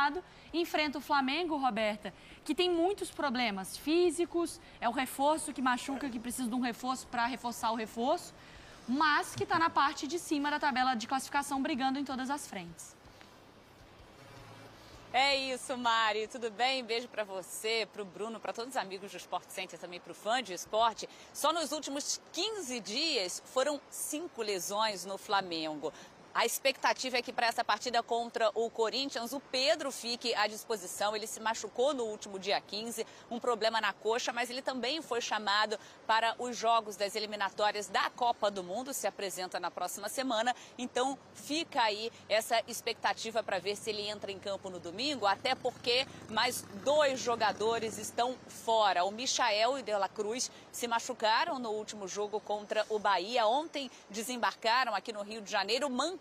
lado, enfrenta o Flamengo, Roberta, que tem muitos problemas físicos, é o reforço que machuca, que precisa de um reforço para reforçar o reforço, mas que está na parte de cima da tabela de classificação, brigando em todas as frentes. É isso, Mari. Tudo bem? Beijo para você, para o Bruno, para todos os amigos do Sport Center, também para o fã de esporte. Só nos últimos 15 dias foram 5 lesões no Flamengo. A expectativa é que para essa partida contra o Corinthians, o Pedro fique à disposição. Ele se machucou no último dia 15, um problema na coxa, mas ele também foi chamado para os jogos das eliminatórias da Copa do Mundo, se apresenta na próxima semana. Então fica aí essa expectativa para ver se ele entra em campo no domingo, até porque mais 2 jogadores estão fora. O Michael e o De La Cruz se machucaram no último jogo contra o Bahia. Ontem desembarcaram aqui no Rio de Janeiro, mancando.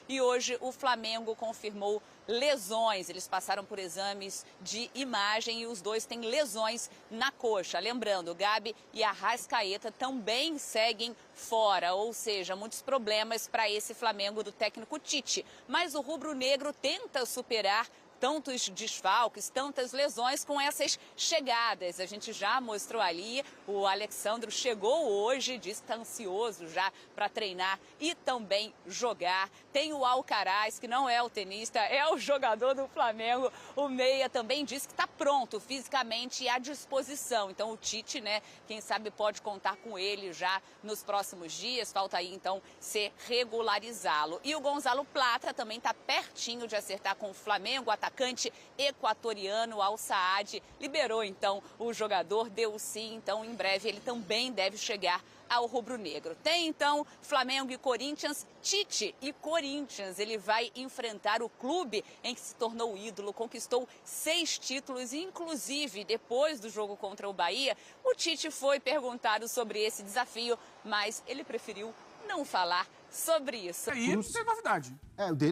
E hoje o Flamengo confirmou lesões. Eles passaram por exames de imagem e os 2 têm lesões na coxa. Lembrando, Gabi e Arrascaeta também seguem fora, ou seja, muitos problemas para esse Flamengo do técnico Tite. Mas o rubro-negro tenta superar tantos desfalques, tantas lesões com essas chegadas. A gente já mostrou ali, o Alexandro chegou hoje, disse que está ansioso já para treinar e também jogar. Tem o Alcaraz, que não é o tenista, é o jogador do Flamengo. O Meia também disse que está pronto fisicamente e à disposição. Então o Tite, né, quem sabe pode contar com ele já nos próximos dias. Falta aí então se regularizá-lo. E o Gonzalo Plata também está pertinho de acertar com o Flamengo. O atacante equatoriano Al Saad liberou então o jogador, deu sim, então em breve ele também deve chegar ao rubro-negro. Tem então Flamengo e Corinthians, Tite e Corinthians. Ele vai enfrentar o clube em que se tornou ídolo, conquistou 6 títulos, inclusive depois do jogo contra o Bahia, o Tite foi perguntado sobre esse desafio, mas ele preferiu não falar sobre isso. Aí não tem novidade.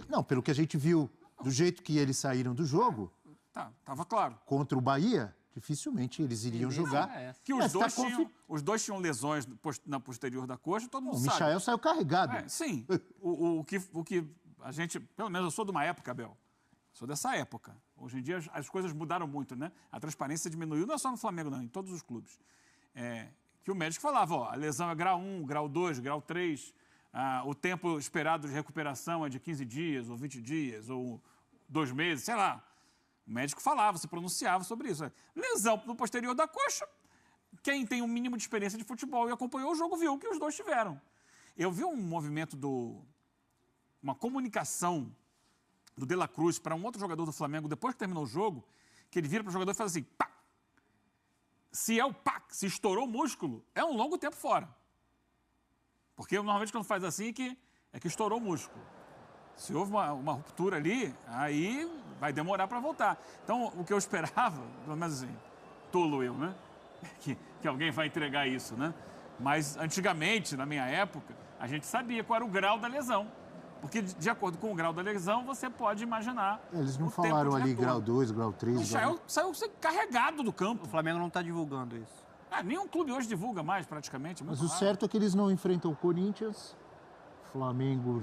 Não, pelo que a gente viu, do jeito que eles saíram do jogo, tava claro. Contra o Bahia, dificilmente eles iriam jogar. Que os dois tinham lesões na posterior da coxa, todo mundo sabe. O Michael saiu carregado. Sim. o que a gente, pelo menos eu sou de uma época, Abel, sou dessa época. Hoje em dia as coisas mudaram muito, né? A transparência diminuiu, não é só no Flamengo, não, em todos os clubes. Que o médico falava, ó, a lesão é grau 1, grau 2, grau 3, o tempo esperado de recuperação é de 15 dias, ou 20 dias, ou 2 meses, sei lá. O médico falava, se pronunciava sobre isso. Lesão no posterior da coxa, quem tem um mínimo de experiência de futebol e acompanhou o jogo viu que os dois tiveram. Eu vi um movimento uma comunicação do De La Cruz para um outro jogador do Flamengo, depois que terminou o jogo, que ele vira para o jogador e faz assim, pá! Se estourou o músculo, é um longo tempo fora. Porque normalmente quando faz assim é que estourou o músculo. Se houve uma ruptura ali, aí vai demorar para voltar. Então, o que eu esperava, pelo menos assim, tolo eu, né? Que alguém vai entregar isso, né? Mas, antigamente, na minha época, a gente sabia qual era o grau da lesão. Porque, de acordo com o grau da lesão, você pode imaginar. Eles não falaram ali grau 2, grau 3. Saiu carregado do campo. O Flamengo não está divulgando isso. Nenhum clube hoje divulga mais, praticamente. Mas o certo é que eles não enfrentam o Corinthians. Flamengo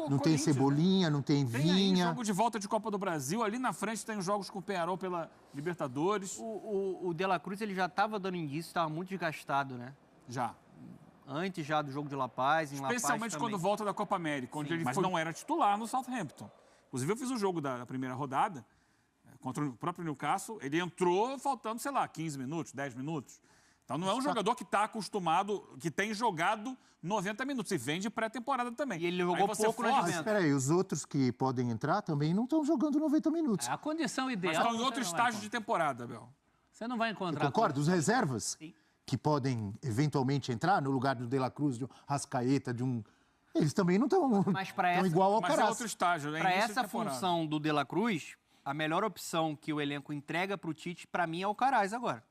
não tem Cebolinha, não tem Vinha. Tem aí jogo de volta de Copa do Brasil. Ali na frente tem os jogos com o Peñarol pela Libertadores. O De La Cruz, ele já estava dando indício, estava muito desgastado, né? Já. Antes já do jogo de La Paz, em La Paz especialmente quando volta da Copa América, onde ele não era titular no Southampton. Inclusive, eu fiz o jogo da primeira rodada contra o próprio Newcastle. Ele entrou faltando, sei lá, 15 minutos, 10 minutos. Então, não é um jogador que está acostumado, que tem jogado 90 minutos. E vem de pré-temporada também. E ele jogou pouco na Juventus. Espera aí, os outros que podem entrar também não estão jogando 90 minutos. A condição ideal... Mas estão em outro estágio de temporada, Abel. Você não vai encontrar... Eu concordo, os reservas que podem eventualmente entrar no lugar do De La Cruz, de um Rascaeta, de um... Eles também não estão igual ao Alcaraz. Mas é outro estágio, né? Para essa função do De La Cruz, a melhor opção que o elenco entrega para o Tite, para mim, é o Alcaraz agora.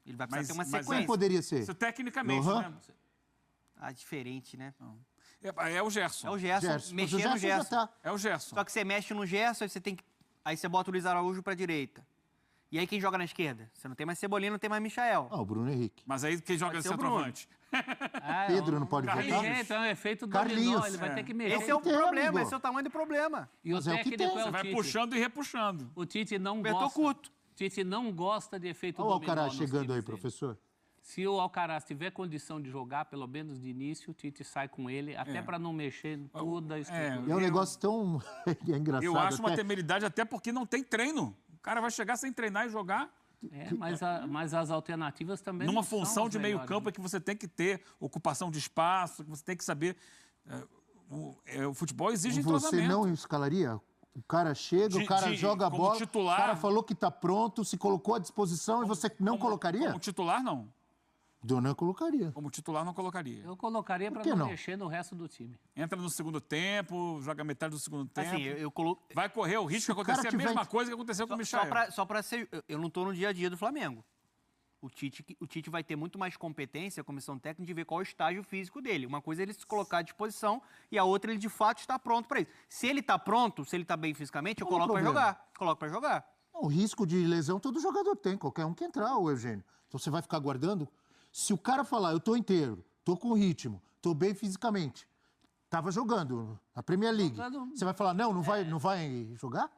Ele vai precisar ter uma sequência. Quem poderia ser? Isso tecnicamente, né? Diferente, né? É o Gerson. É o Gerson. Mexer no Gerson. É o Gerson. Só que você mexe no Gerson, aí você bota o Luiz Araújo para a direita. E aí quem joga na esquerda? Você não tem mais Cebolinha, não tem mais Michael. Ah, o Bruno Henrique. Mas aí quem joga de ser o Bruno. centroavante? Pedro não pode Carlinhos. jogar? Então é um efeito Carlinhos. dominó, ele vai ter que mexer. Esse é o tem, problema, amigo. esse é o tamanho do problema. E o Mas é o que técnico tem. é Você o vai Tite. puxando e repuxando. O Tite não Apertou gosta. curto. Tite não gosta de efeito Olha o dominó Alcaraz nos chegando times aí, dele. professor. Se o Alcaraz tiver condição de jogar, pelo menos de início, o Tite sai com ele, até para não mexer em toda a estrutura. E é um negócio tão é engraçado. Eu acho uma até. temeridade até porque não tem treino. O cara vai chegar sem treinar e jogar. Mas as alternativas também Numa não são função as de meio melhores, campo né? é que você tem que ter ocupação de espaço, que você tem que saber. O futebol exige Você entrosamento. não escalaria? O cara chega, o cara joga a como bola, titular. o cara falou que está pronto, se colocou à disposição e você não colocaria? Como titular, não. Dona colocaria. Como titular, não colocaria. Eu colocaria para que não não? mexer no resto do time. Entra no segundo tempo, joga metade do segundo tempo. Assim, eu coloco... Vai correr o risco de o cara acontecer a tiver- mesma coisa que aconteceu com o Michael. Só para ser... Eu não estou no dia a dia do Flamengo. O Tite vai ter muito mais competência, a comissão técnica, de ver qual é o estágio físico dele. Uma coisa é ele se colocar à disposição e a outra ele, de fato, está pronto para isso. Se ele está pronto, se ele está bem fisicamente, eu Qual o coloco para problema? jogar. Coloco para jogar. O risco de lesão todo jogador tem, qualquer um que entrar, ô Eugênio. Então você vai ficar guardando. Se o cara falar, eu tô inteiro, tô com ritmo, tô bem fisicamente, tava jogando na Premier League, você vai falar, não vai jogar?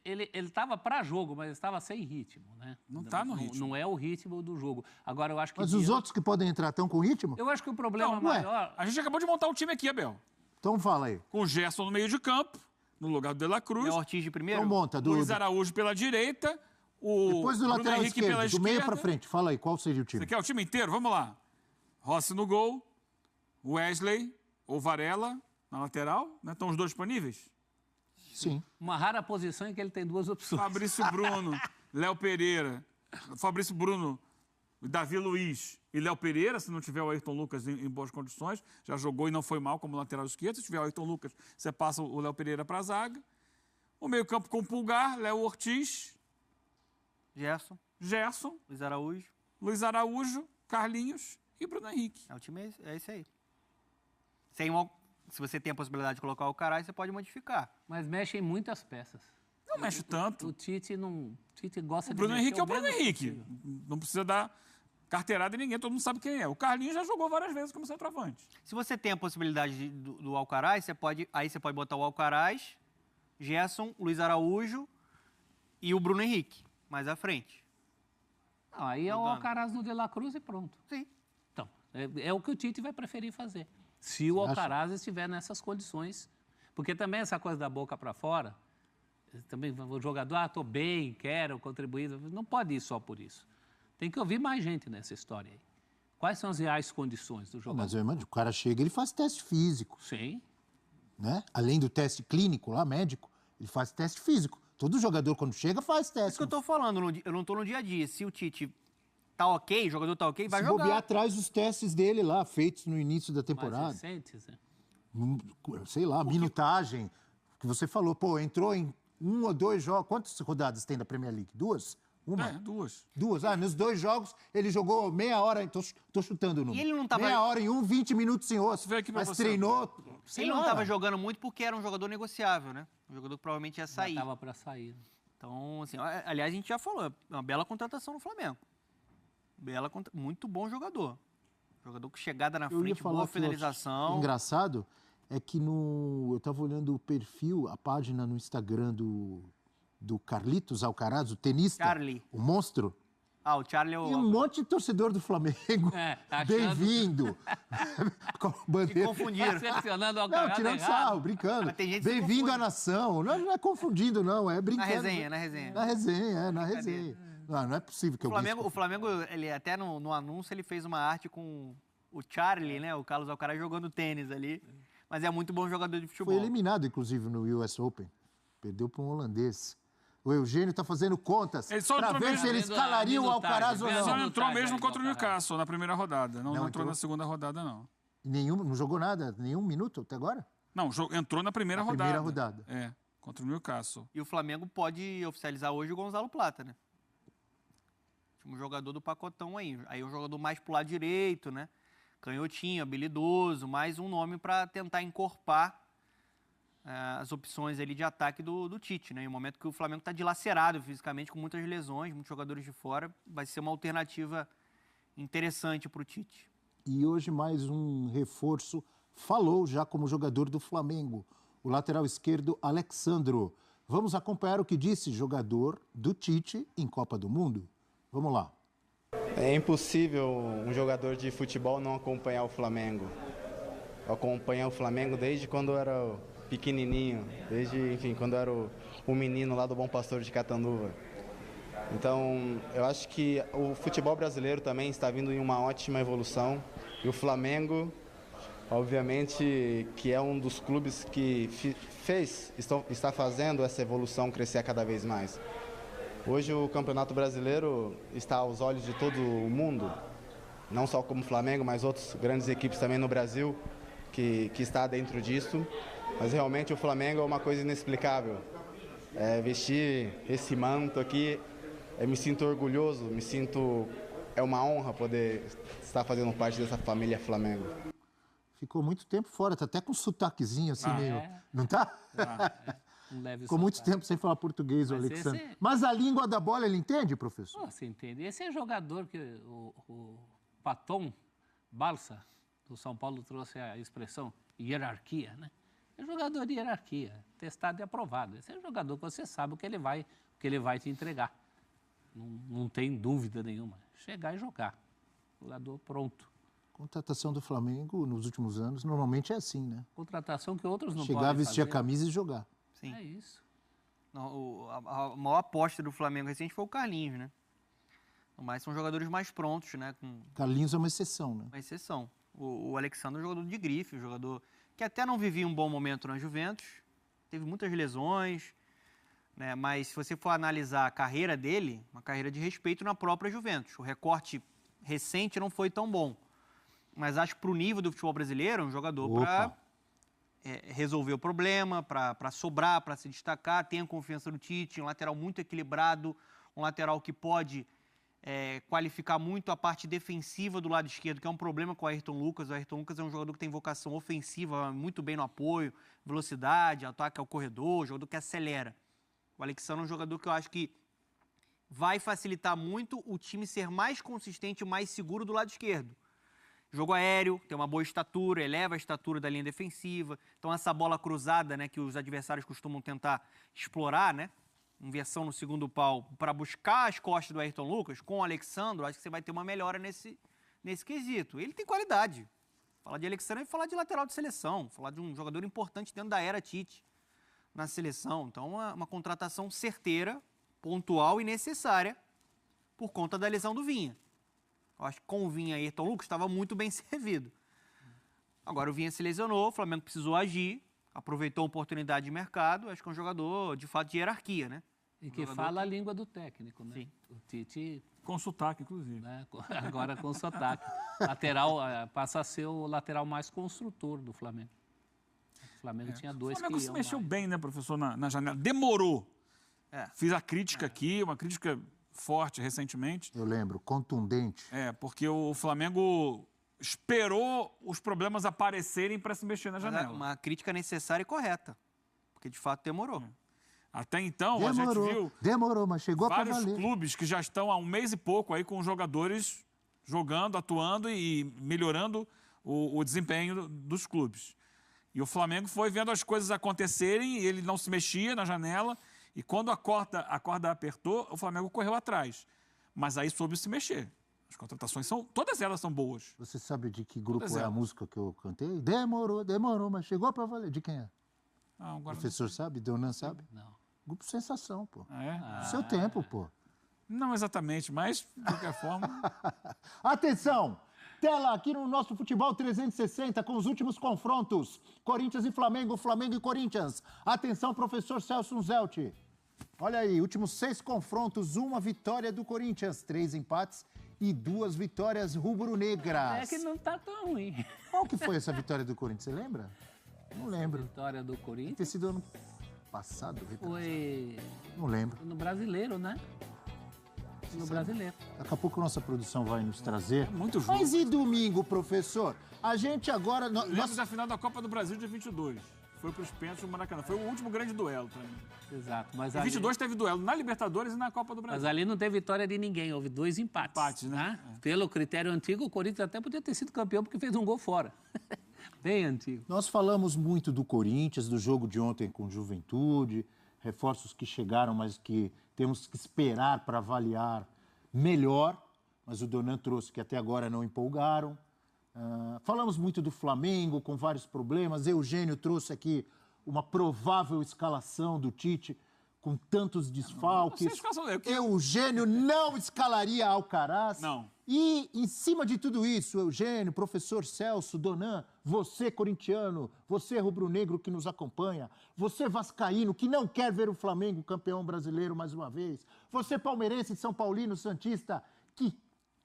Ele estava para jogo, mas estava sem ritmo, né? Não tá no ritmo. Não é o ritmo do jogo. Agora, eu acho que... Mas os outros que podem entrar estão com ritmo? Eu acho que o problema Não, maior... A gente acabou de montar um time aqui, Abel. Então fala aí. Com o Gerson no meio de campo, no lugar do De La Cruz. É o Ortiz de primeiro? Então monta, Luiz Araújo pela direita. O depois do Bruno lateral Henrique pela esquerdo, do meio esquerda. pra frente. Fala aí, qual seria o Você time? quer o time inteiro? Vamos lá. Rossi no gol. Wesley ou Varela na lateral. Né? Estão os dois disponíveis? Sim. Uma rara posição em que ele tem duas opções. Fabrício Bruno, Léo Pereira. Fabrício Bruno, Davi Luiz e Léo Pereira, se não tiver o Ayrton Lucas em boas condições. Já jogou e não foi mal como lateral esquerdo. Se tiver o Ayrton Lucas, você passa o Léo Pereira para a zaga. O meio campo com Pulgar, Léo Ortiz, Gerson, Luiz Araújo, Carlinhos e Bruno Henrique. O time é esse aí. Se você tem a possibilidade de colocar o Alcaraz, você pode modificar. Mas mexe em muitas peças. Não mexe tanto. O Tite não... O Tite gosta O de Bruno mexer Henrique é o Bruno menos Henrique. possível. Não precisa dar carteirada em ninguém, todo mundo sabe quem é. O Carlinhos já jogou várias vezes como centroavante. Se você tem a possibilidade do Alcaraz, você pode botar o Alcaraz, Gerson, Luiz Araújo e o Bruno Henrique mais à frente. Não, aí é o Mudando. Alcaraz no De La Cruz e pronto. Sim. Então, é o que o Tite vai preferir fazer. Se o Alcaraz estiver nessas condições. Porque também essa coisa da boca para fora, também o jogador, tô bem, quero contribuir. Não pode ir só por isso. Tem que ouvir mais gente nessa história aí. Quais são as reais condições do jogador? Mas eu imagino, o cara chega, ele faz teste físico, Sim. né? Além do teste clínico lá, médico, ele faz teste físico. Todo jogador, quando chega, faz Isso teste. que eu tô falando, eu não tô no dia a dia. Se o Tite tá ok, o jogador tá ok, vai Se jogar. bobear, traz os testes dele lá, feitos no início da Mais temporada. recentes, né? Sei lá, minutagem, que você falou, pô, entrou em 1 ou 2 jogos. Quantas rodadas tem da Premier League? 2? Uma? Duas. 2. Ah, nos 2 jogos ele jogou meia hora, tô chutando o número. E ele não tava- Meia hora em um, 20 minutos em outro. Vê aqui pra Mas você. treinou. sei Ele não lá. tava jogando muito porque era um jogador negociável, né? Um jogador que provavelmente ia sair. Já estava para sair. Então, assim, aliás, a gente já falou, é uma bela contratação no Flamengo. Muito bom jogador. Jogador com chegada na Eu ia frente, falar boa que finalização. O engraçado é que eu tava olhando o perfil, a página no Instagram do Carlitos Alcaraz, o tenista, Charlie. o monstro. O Charlie é E um monte de torcedor do Flamengo. Achando- Bem-vindo. Com a Se bandeira. confundiram. Selecionando o Não, Alcaraz tirando errado. sarro, brincando. Mas tem gente que se Bem-vindo confunde. à nação. Não é confundindo, não, é Na brincando. resenha, na resenha. Na resenha, na resenha. Não é possível que eu O Flamengo, ele até no anúncio, ele fez uma arte com o Charlie, né? O Carlos Alcaraz jogando tênis ali. Mas é muito bom jogador de futebol. Foi eliminado, inclusive, no US Open. Perdeu para um holandês. O Eugênio está fazendo contas Ele só para entrou ver mesmo. se ele escalaria o Alcaraz ou Vendo a Só não. não minutagem entrou mesmo do contra o Alcaraz. Newcastle na primeira rodada. Não entrou entrou? na segunda rodada, não. Não jogou nada, nenhum minuto até agora? Não, entrou na primeira Na rodada. primeira rodada. É, contra o Newcastle. E o Flamengo pode oficializar hoje o Gonzalo Plata, né? Um jogador do pacotão aí. Aí um jogador mais pro lado direito, né? Canhotinho, habilidoso, mais um nome para tentar encorpar as opções ali de ataque do Tite, né? Em um momento que o Flamengo está dilacerado fisicamente, com muitas lesões, muitos jogadores de fora, vai ser uma alternativa interessante para o Tite. E hoje mais um reforço, falou já como jogador do Flamengo, o lateral esquerdo Alexandro. Vamos acompanhar o que disse jogador do Tite em Copa do Mundo. Vamos lá. É impossível um jogador de futebol não acompanhar o Flamengo. Eu acompanho o Flamengo desde quando eu era pequenininho, desde, enfim, quando eu era o menino lá do Bom Pastor de Catanduva. Então, eu acho que o futebol brasileiro também está vindo em uma ótima evolução. E o Flamengo, obviamente, que é um dos clubes que está fazendo essa evolução crescer cada vez mais. Hoje o Campeonato Brasileiro está aos olhos de todo o mundo, não só como o Flamengo, mas outras grandes equipes também no Brasil que está dentro disso. Mas realmente o Flamengo é uma coisa inexplicável. Vestir esse manto aqui, eu me sinto orgulhoso, é uma honra poder estar fazendo parte dessa família Flamengo. Ficou muito tempo fora, tá até com um sotaquezinho assim meio... Não tá? Um leve Ficou muito sotaque. tempo sem falar português, o Mas Alexandre. esse- Mas a língua da bola ele entende, professor? Você entende? Esse é jogador que o Paton Balsa, do São Paulo, trouxe a expressão hierarquia, né? É jogador de hierarquia, testado e aprovado. Esse é jogador que você sabe o que ele vai te entregar. Não tem dúvida nenhuma. Chegar e jogar. Jogador pronto. Contratação do Flamengo nos últimos anos normalmente é assim, né? Contratação que outros não Chegar, podem vestir a fazer. camisa e jogar. Sim. É isso. A maior aposta do Flamengo recente foi o Carlinhos, né? Mas são jogadores mais prontos, né? Com Carlinhos é uma exceção, né? uma exceção. O Alexandre é um jogador de grife, um jogador que até não vivia um bom momento na Juventus, teve muitas lesões, né? Mas se você for analisar a carreira dele, uma carreira de respeito na própria Juventus. O recorte recente não foi tão bom, mas acho que para o nível do futebol brasileiro, é um jogador para resolver o problema, para sobrar, para se destacar, tem a confiança do Tite, um lateral muito equilibrado, um lateral que pode qualificar muito a parte defensiva do lado esquerdo, que é um problema com o Ayrton Lucas. O Ayrton Lucas é um jogador que tem vocação ofensiva, muito bem no apoio, velocidade, ataque ao corredor, jogador que acelera. O Alexandre é um jogador que eu acho que vai facilitar muito o time ser mais consistente e mais seguro do lado esquerdo. Jogo aéreo, tem uma boa estatura, eleva a estatura da linha defensiva. Então essa bola cruzada, né, que os adversários costumam tentar explorar, né, inversão no segundo pau, para buscar as costas do Ayrton Lucas, com o Alexandre, acho que você vai ter uma melhora nesse quesito. Ele tem qualidade. Falar de Alexandre é falar de lateral de seleção, falar de um jogador importante dentro da era Tite na seleção. Então uma contratação certeira, pontual e necessária por conta da lesão do Vinha. Eu acho que com o Vinha e Ayrton Lucas estava muito bem servido. Agora o Vinha se lesionou, o Flamengo precisou agir, aproveitou a oportunidade de mercado. Acho que é um jogador, de fato, de hierarquia, né? E que fala a língua do técnico, né? Sim. O Tite, Com sotaque, inclusive. né, agora com sotaque. Lateral, passa a ser o lateral mais construtor do Flamengo. O Flamengo tinha O dois Flamengo que se iam mexeu mais. bem, né, professor, na janela. Demorou. É. Fiz a crítica aqui, uma crítica forte recentemente. Eu lembro, contundente. Porque o Flamengo esperou os problemas aparecerem para se mexer na Mas é janela. uma crítica necessária e correta, porque de fato demorou. Até então, a gente viu Demorou, mas chegou para vários valer. clubes que já estão há um mês e pouco aí com jogadores jogando, atuando e melhorando o desempenho dos clubes. E o Flamengo foi vendo as coisas acontecerem e ele não se mexia na janela. E quando a corda apertou, o Flamengo correu atrás. Mas aí soube se mexer. As contratações todas elas são boas. Você sabe de que grupo Todas é a elas. música que eu cantei? Demorou, mas chegou para valer. De quem é? Ah, O agora professor sabe? Donan sabe? Não. Grupo Sensação, pô. é? Seu tempo, pô. Não exatamente, mas de qualquer forma. Atenção! Tela aqui no nosso Futebol 360 com os últimos confrontos. Corinthians e Flamengo, Flamengo e Corinthians. Atenção, professor Celso Zelt. Olha aí, últimos 6 confrontos, 1 vitória do Corinthians, 3 empates e 2 vitórias rubro-negras. É que não tá tão ruim. Qual que foi essa vitória do Corinthians, você lembra? Não lembro. Vitória do Deve ter Corinthians sido ano passado, retrasado. foi Não lembro. no Brasileiro, né? No Brasileiro. Daqui a pouco a nossa produção vai nos trazer. Muito jogo. Mas e domingo, professor? A gente agora... Lembro da final da Copa do Brasil de 22. foi para os pênaltis no Maracanã. Foi o último grande duelo para mim. Exato. Mas Em 22 teve duelo na Libertadores e na Copa do Brasil. Mas ali não teve vitória de ninguém, houve 2 empates. Empates, né? Pelo critério antigo, o Corinthians até podia ter sido campeão porque fez um gol fora. Bem antigo. Nós falamos muito do Corinthians, do jogo de ontem com Juventude, reforços que chegaram, mas que temos que esperar para avaliar melhor. Mas o Donan trouxe que até agora não empolgaram. Falamos muito do Flamengo, com vários problemas. Eugênio trouxe aqui uma provável escalação do Tite, com tantos desfalques. Eugênio não escalaria Alcaraz. Não. E, em cima de tudo isso, Eugênio, professor Celso, Donan, você corintiano, você rubro-negro que nos acompanha, você vascaíno que não quer ver o Flamengo campeão brasileiro mais uma vez, você palmeirense, São Paulino, santista, que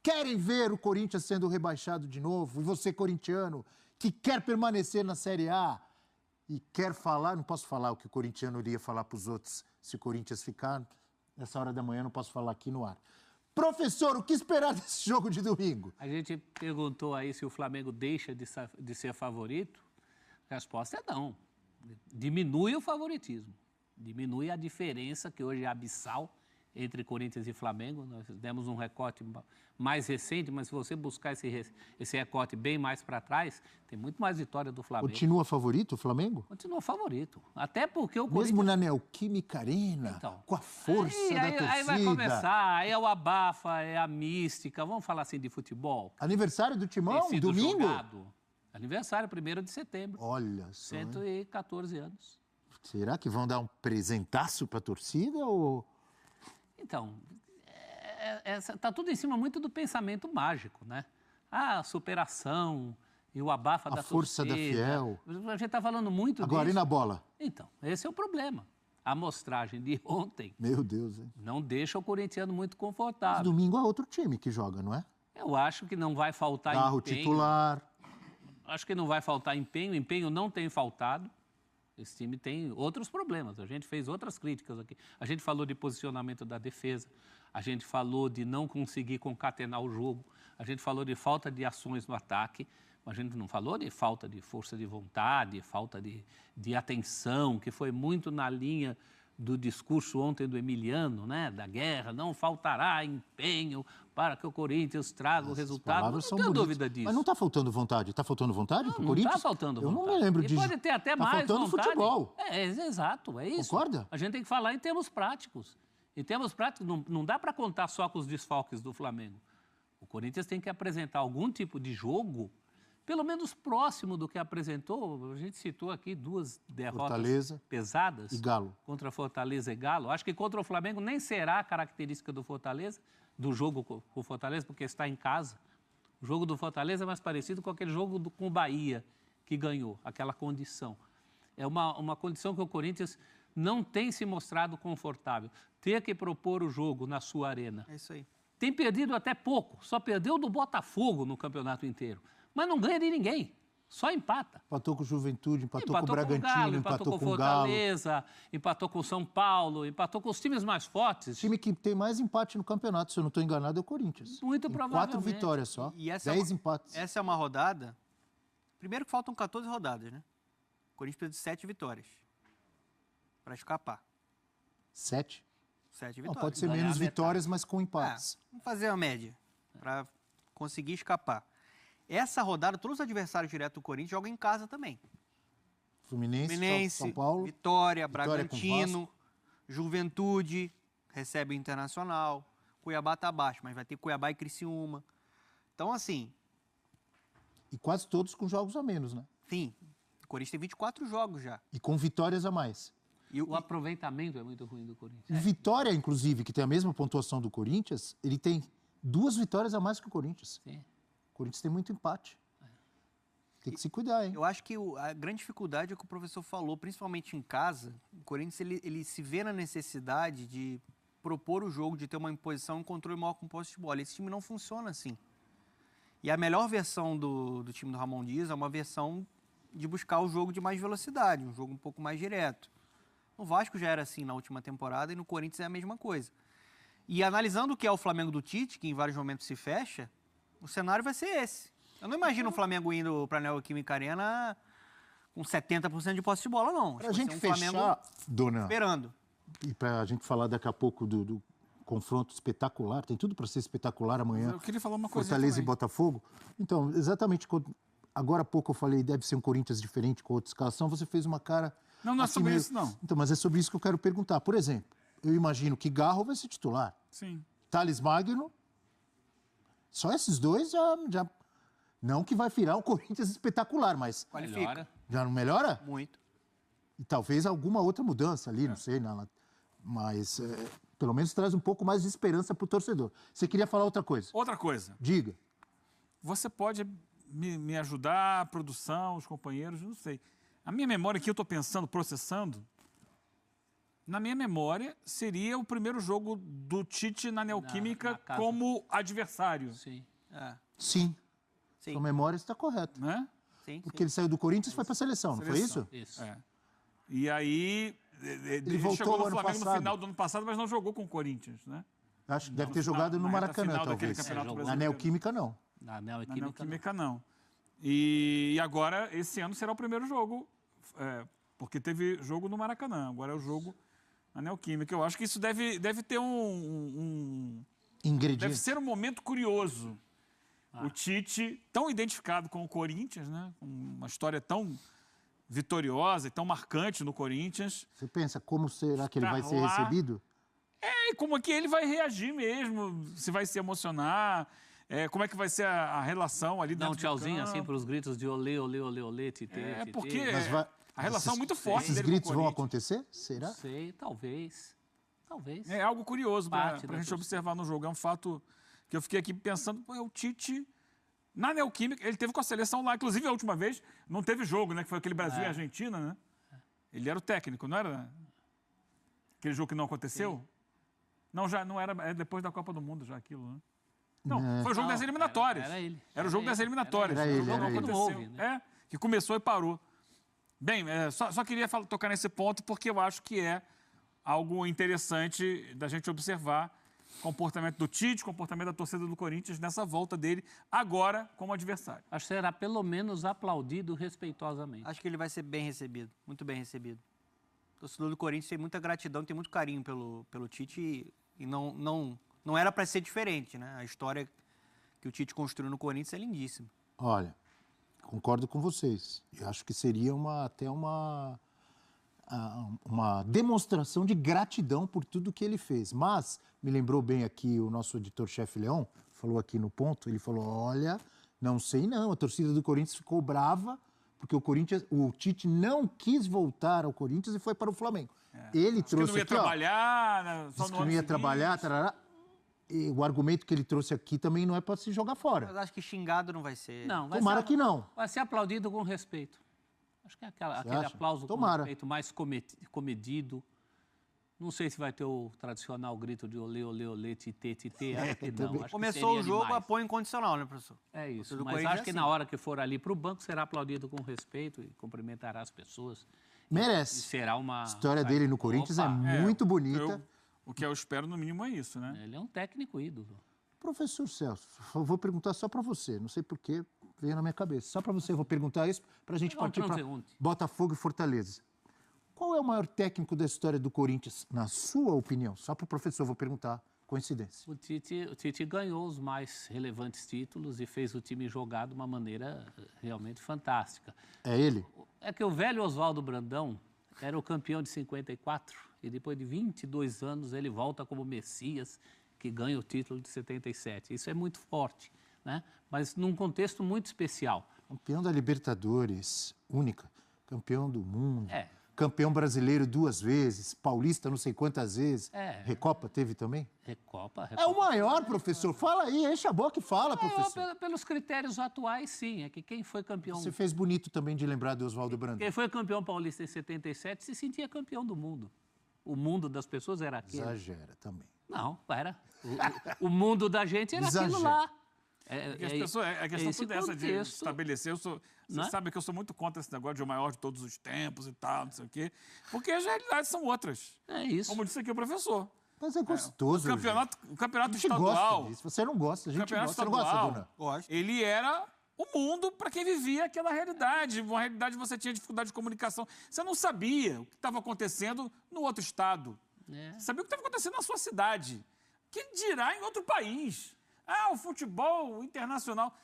querem ver o Corinthians sendo rebaixado de novo, e você corintiano que quer permanecer na Série A e quer falar, não posso falar o que o corintiano iria falar para os outros se o Corinthians ficar, nessa hora da manhã não posso falar aqui no ar. Professor, o que esperar desse jogo de domingo? A gente perguntou aí se o Flamengo deixa de ser favorito. A resposta é não. Diminui o favoritismo. Diminui a diferença, que hoje é abissal, entre Corinthians e Flamengo. Nós demos um recorte mais recente, mas se você buscar esse recorte bem mais para trás, tem muito mais vitória do Flamengo. Continua favorito o Flamengo? Continua favorito. Até porque o Corinthians... Mesmo na Neoquímica Arena, então, com a força da torcida. Aí vai começar, aí é o abafa, é a mística. Vamos falar assim de futebol. Aniversário do Timão, domingo? Jogado. Aniversário, 1º de setembro. Olha só. 114 anos. Será que vão dar um presentaço para a torcida ou... Então, está tudo em cima muito do pensamento mágico, né? A superação e o abafa da torcida. A força da fiel. A gente está falando muito disso. Agora, e na bola? Então, esse é o problema. A amostragem de ontem... Meu Deus, hein? Não deixa o corintiano muito confortável. Mas domingo é outro time que joga, não é? Eu acho que não vai faltar Carro empenho. titular. Acho que não vai faltar empenho. Empenho não tem faltado. Esse time tem outros problemas. A gente fez outras críticas aqui. A gente falou de posicionamento da defesa. A gente falou de não conseguir concatenar o jogo. A gente falou de falta de ações no ataque. Mas a gente não falou de falta de força de vontade, falta de atenção, que foi muito na linha do discurso ontem do Emiliano, né? Da guerra. Não faltará empenho para que o Corinthians traga o resultado. Não tenho dúvida disso. Mas não está faltando vontade. Está faltando vontade para o Corinthians? Não está faltando vontade. Eu não me lembro disso. Pode ter até mais faltando vontade. Futebol. Exato, é isso. Concorda? A gente tem que falar em termos práticos. Em termos práticos, não dá para contar só com os desfalques do Flamengo. O Corinthians tem que apresentar algum tipo de jogo, pelo menos próximo do que apresentou. A gente citou aqui 2 derrotas Fortaleza pesadas. E Galo. Contra Fortaleza e Galo. Acho que contra o Flamengo nem será a característica do Fortaleza, do jogo com o Fortaleza, porque está em casa. O jogo do Fortaleza é mais parecido com aquele jogo com o Bahia, que ganhou, aquela condição. É uma condição que o Corinthians não tem se mostrado confortável. Ter que propor o jogo na sua arena. É isso aí. Tem perdido até pouco, só perdeu do Botafogo no campeonato inteiro. Mas não ganha de ninguém, só empata. Empatou com o Juventude, empatou com o Galo, Bragantino, empatou com o Galo. Fortaleza, empatou com o São Paulo, empatou com os times mais fortes. O time que tem mais empate no campeonato, se eu não estou enganado, é o Corinthians. Muito provavelmente. 4 vitórias só, E essa 10 empates. Essa é uma rodada... Primeiro que faltam 14 rodadas, né? O Corinthians precisa de 7 vitórias para escapar. 7? 7 Não, vitórias. pode ser Ganhar menos a metade. vitórias, mas com empates. Vamos fazer a média para conseguir escapar. Essa rodada, todos os adversários diretos do Corinthians jogam em casa também. Fluminense, São Paulo. Vitória, com Bragantino, Juventude, recebe o Internacional. Cuiabá tá abaixo, mas vai ter Cuiabá e Criciúma. Então, assim... E quase todos com jogos a menos, né? Sim, o Corinthians tem 24 jogos já. E com vitórias a mais. O aproveitamento é muito ruim do Corinthians. O Vitória, inclusive, que tem a mesma pontuação do Corinthians, ele tem 2 vitórias a mais que o Corinthians. Sim. O Corinthians tem muito empate. Tem que se cuidar, hein? Eu acho que a grande dificuldade é o que o professor falou, principalmente em casa. O Corinthians ele se vê na necessidade de propor o jogo, de ter uma imposição, um controle maior com o posse de bola. Esse time não funciona assim. E a melhor versão do time do Ramon Dias é uma versão de buscar o jogo de mais velocidade, um jogo um pouco mais direto. No Vasco já era assim na última temporada e no Corinthians é a mesma coisa. E analisando o que é o Flamengo do Tite, que em vários momentos se fecha, o cenário vai ser esse. Eu não imagino o Flamengo indo para a Neoquímica Arena com 70% de posse de bola, não. Pra Acho que gente vai ser um Flamengo fechar, dona, esperando. e pra gente falar daqui a pouco do confronto espetacular, tem tudo para ser espetacular amanhã. Eu queria falar uma coisa Fortaleza e também. Botafogo. Então, exatamente quando agora há pouco eu falei, deve ser um Corinthians diferente com outra escalação, você fez uma cara... Não, não é assim, sobre isso, não. Então, mas é sobre isso que eu quero perguntar. Por exemplo, eu imagino que Garro vai ser titular. Sim. Thales Magno, só esses dois já... Não que vai virar um Corinthians espetacular, mas Melhora. já não melhora? Muito. E talvez alguma outra mudança ali, não sei, mas pelo menos traz um pouco mais de esperança para o torcedor. Você queria falar outra coisa? Outra coisa. Diga. Você pode me ajudar, a produção, os companheiros, não sei. A minha memória que eu estou pensando, processando, na minha memória, seria o primeiro jogo do Tite na Neoquímica na casa. como adversário, Sim. Sim. Sim. Sua memória está correta. né? Sim, Porque ele saiu do Corinthians e foi para a seleção, não foi isso? Isso. É. E aí, ele voltou chegou no ano Flamengo no passado. final do ano passado, mas não jogou com o Corinthians, né? Acho que deve No ter final- jogado no na reta Maracanã, final daquele talvez. Campeonato jogou. Na Brasileiro. Neoquímica, não. Na Na Neoquímica, Neoquímica, não. E agora, esse ano será o primeiro jogo, porque teve jogo no Maracanã, agora é o jogo na Neoquímica. Eu acho que isso deve ter Ingrediente. deve ser um momento curioso. O Tite, tão identificado com o Corinthians, né? Com uma história tão vitoriosa e tão marcante no Corinthians. Você pensa, como será que ele vai ser Lá. recebido? E como é que ele vai reagir mesmo, se vai se emocionar, como é que vai ser a relação ali Dá dentro um do tchauzinho campo. assim para os gritos de olê, olê, olê, olê, tite, tite. Porque Mas vai- a relação é muito forte Esses dele com o gritos vão Corinthians. acontecer? Será? Não sei, talvez. Talvez. É algo curioso para Parte a da gente torcida. observar no jogo. É um fato que eu fiquei aqui pensando, pô, o Tite, na Neoquímica, ele teve com a seleção lá, inclusive a última vez, não teve jogo, né? Que foi aquele Brasil e Argentina, né? Ele era o técnico, não era? Aquele jogo que não aconteceu? Não, já não era, é depois da Copa do Mundo já aquilo, né? Não, foi o jogo Não, das eliminatórias. era ele. Era o jogo das eliminatórias. Era O ele, jogo era não ele. aconteceu. Não houve, né? Que começou e parou. Bem, só queria tocar nesse ponto porque eu acho que é algo interessante da gente observar o comportamento do Tite, o comportamento da torcida do Corinthians nessa volta dele, agora como adversário. Acho que será pelo menos aplaudido respeitosamente. Acho que ele vai ser bem recebido, muito bem recebido. O torcedor do Corinthians tem muita gratidão, tem muito carinho pelo Tite e não era para ser diferente, né? A história que o Tite construiu no Corinthians é lindíssima. Olha, concordo com vocês. Eu acho que seria até uma demonstração de gratidão por tudo que ele fez. Mas, me lembrou bem aqui o nosso editor-chefe Leão, falou aqui no ponto, ele falou, olha, não sei não, a torcida do Corinthians ficou brava porque o Tite não quis voltar ao Corinthians e foi para o Flamengo. Ele Que trouxe não ia aqui, ó, trabalhar, né, só disse no que não ano ia seguinte. trabalhar, tarará. E o argumento que ele trouxe aqui também não é para se jogar fora. Mas acho que xingado não vai ser. Não, vai Tomara ser, que não. Vai ser aplaudido com respeito. Acho que é aquele acha? aplauso Tomara. com respeito mais comedido. Não sei se vai ter o tradicional grito de olê, olê, olê, tite, tite. Acho que não. Acho que Começou seria o jogo, demais. apoio incondicional, né, professor? É isso, do mas Corinthians acho é que assim. na hora que for ali para o banco será aplaudido com respeito e cumprimentará as pessoas. E Merece. será uma... A história dele no Corinthians é Opa, muito bonita. O que eu espero, no mínimo, é isso, né? Ele é um técnico ídolo. Professor Celso, eu vou perguntar só para você, não sei por que veio na minha cabeça. Só para você, eu vou perguntar isso para a gente Não, partir para transeunte. Botafogo e Fortaleza. Qual é o maior técnico da história do Corinthians, na sua opinião? Só para o professor, eu vou perguntar, coincidência. O Tite ganhou os mais relevantes títulos e fez o time jogar de uma maneira realmente fantástica. É ele? É que o velho Oswaldo Brandão era o campeão de 54 e depois de 22 anos ele volta como Messias, que ganha o título de 77. Isso é muito forte, né? Mas num contexto muito especial. Campeão da Libertadores, única. Campeão do mundo. É. Campeão brasileiro 2 vezes. Paulista não sei quantas vezes. É. Recopa teve também? Recopa. É o maior, professor. Fala aí, enche a boca e fala, professor. Pelos critérios atuais, sim. É que quem foi campeão... Você fez bonito também de lembrar do Oswaldo Brandão. Quem foi campeão paulista em 77 se sentia campeão do mundo. O mundo das pessoas era aquele. Exagera também. Não, era. O mundo da gente era aquilo Exagero. lá. Porque as pessoas, a questão esse toda é essa de contexto. estabelecer. Você Né? sabe que eu sou muito contra esse negócio de o maior de todos os tempos e tal, não sei o quê. Porque as realidades são outras. É isso. Como disse aqui o professor. Mas é gostoso. O campeonato gente. A gente estadual. gosta disso. Você não gosta, a O gente campeonato gosta. Você não gosta, estadual, Dona? Gosto. ele era o mundo para quem vivia aquela realidade. Uma realidade você tinha dificuldade de comunicação. Você não sabia o que estava acontecendo no outro estado. Você sabia o que estava acontecendo na sua cidade. Que dirá em outro país? O futebol internacional.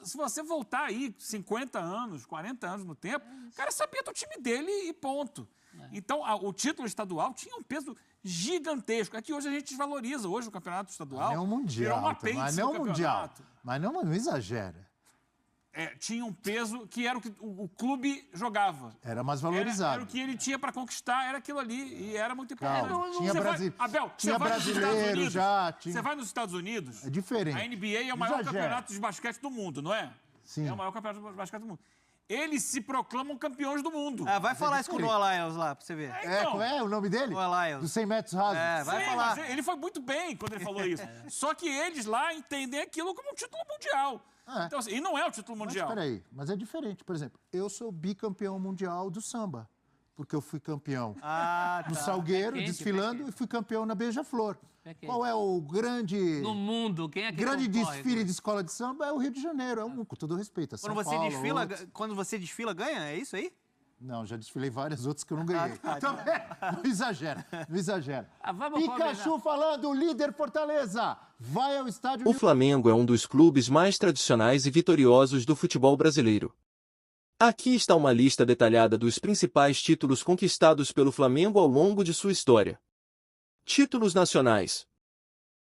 Se você voltar aí 50 anos, 40 anos no tempo, o cara sabia do time dele e ponto. Então, o título estadual tinha um peso gigantesco. É que hoje a gente desvaloriza. Hoje o campeonato estadual Mas não é um mundial. virou um apêndice Mas não é do um mundial. campeonato. Mas não exagera. Tinha um peso que era o que o clube jogava. Era mais valorizado. Era o que ele tinha para conquistar, era aquilo ali. E era muito importante. Calma, tinha Abel, tinha você vai nos Estados brasileiro Unidos, já. Tinha... Você vai nos Estados Unidos. É diferente. A NBA é o maior Exagera. campeonato de basquete do mundo, não é? Sim. É o maior campeonato de basquete do mundo. Eles se proclamam campeões do mundo. Vai falar isso com o Noah Lyles lá, pra você ver. Como é o nome dele? Noah Lyles. Dos 100 metros rasos. Vai Sim, falar. mas ele foi muito bem quando ele falou isso. Só que eles lá entendem aquilo como um título mundial. Então, assim, e não é o título mundial. Mas peraí, mas é diferente. Por exemplo, eu sou bicampeão mundial do samba, porque eu fui campeão no Salgueiro, Pé quente, desfilando, e fui campeão na Beija-Flor. Pé quente. Qual é o grande... No mundo, quem é que grande concorre? desfile de escola de samba? É o Rio de Janeiro, com todo respeito. São Paulo, Quando você desfila, ganha? É isso aí? Não, já desfilei várias outras que eu não ganhei. Então, não exagera, não exagera. Vamos Pikachu combinar. falando, líder Fortaleza, vai ao estádio... O Flamengo é um dos clubes mais tradicionais e vitoriosos do futebol brasileiro. Aqui está uma lista detalhada dos principais títulos conquistados pelo Flamengo ao longo de sua história. Títulos nacionais.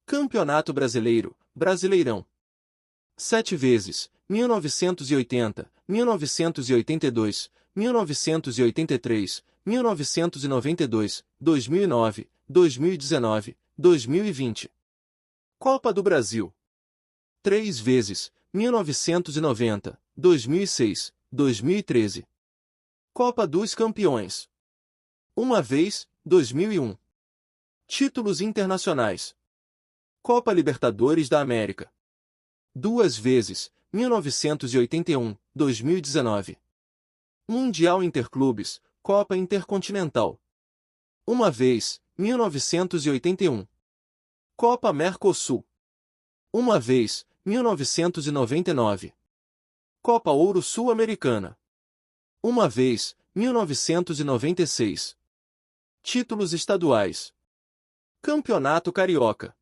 Campeonato Brasileiro, Brasileirão. 7 vezes, 1980, 1982, 1983, 1992, 2009, 2019, 2020. Copa do Brasil. 3 vezes, 1990, 2006, 2013. Copa dos Campeões. 1 vez, 2001. Títulos internacionais. Copa Libertadores da América. 2 vezes, 1981, 2019. Mundial Interclubes, Copa Intercontinental. 1 vez, 1981. Copa Mercosul. 1 vez, 1999. Copa Ouro Sul-Americana. 1 vez, 1996. Títulos estaduais. Campeonato Carioca.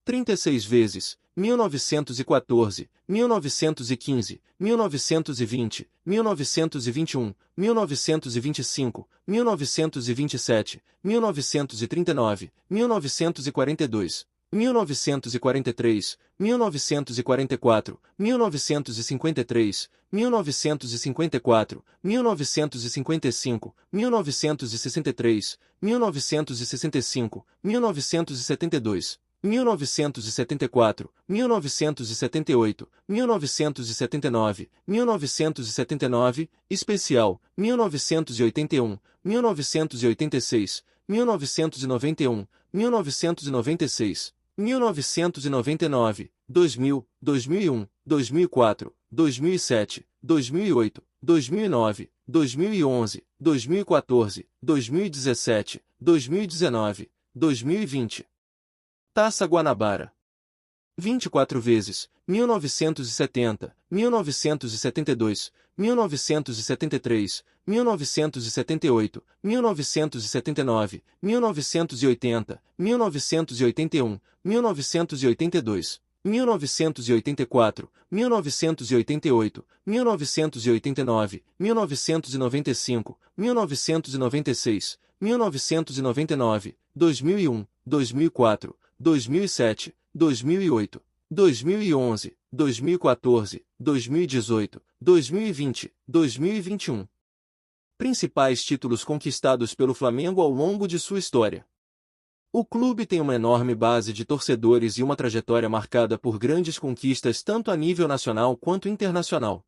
36 vezes, 1914, 1915, 1920, 1921, 1925, 1927, 1939, 1942, 1943, 1944, 1953, 1954, 1955, 1963, 1965, 1972, 1974, 1978, 1979, 1979, especial, 1981, 1986, 1991, 1996, 1999, 2000, 2001, 2004, 2007, 2008, 2009, 2011, 2014, 2017, 2019, 2020. Taça Guanabara. 24 vezes, 1970, 1972, 1973, 1978, 1979, 1980, 1981, 1982, 1984, 1988, 1989, 1995, 1996, 1999, 2001, 2004, 2007, 2008, 2011, 2014, 2018, 2020, 2021. Principais títulos conquistados pelo Flamengo ao longo de sua história. O clube tem uma enorme base de torcedores e uma trajetória marcada por grandes conquistas tanto a nível nacional quanto internacional.